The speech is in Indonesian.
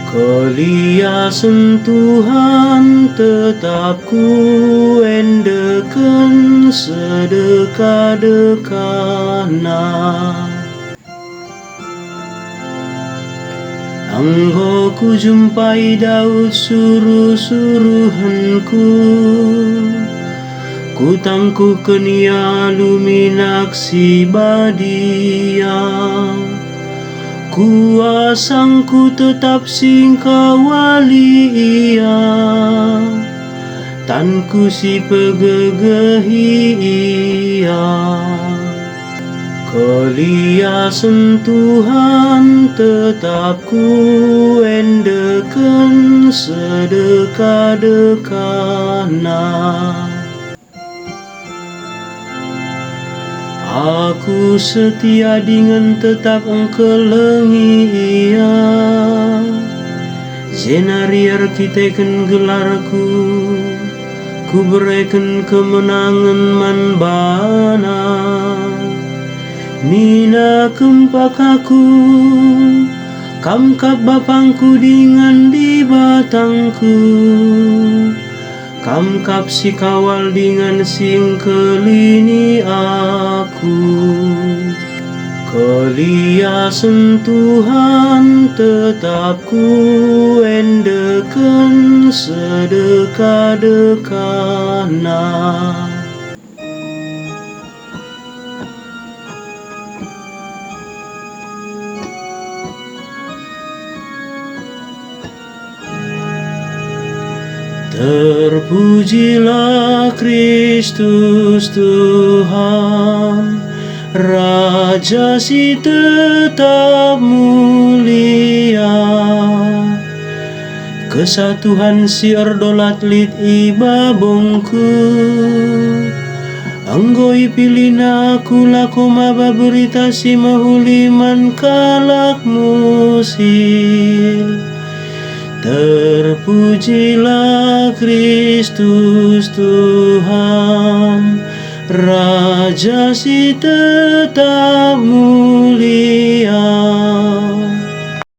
Keliasan Tuhan tetap ku endeken sedekah-dekahna. Anggo ku jumpai Daud suruh-suruhanku, ku tangkuhkeun ia luminak si badia. Kuasangku tetap sing kawali ia, tan ku si pegegehi ia. Keliasan Tuhan tetap ku endeken sedekah-dekahna. Aku setia dengan tetap engkelengi ia, Zenariar kiteken gelarku, ku bereken kemenangan man bana. Nina kempak aku, kamkap bapangku dengan di batangku, kamkap si kawal dengan sing kelini aku. Keliasan Tuhan tetap ku endeken sedekah-dekahna. Terpujilah Kristus Tuhan, Raja si tetap mulia. Kesatuan si erdolat lit ibabongku, anggoi pilina kula komaba berita si mahuliman kalak musil. Terpujilah Kristus Tuhan, Raja si tetap mulia.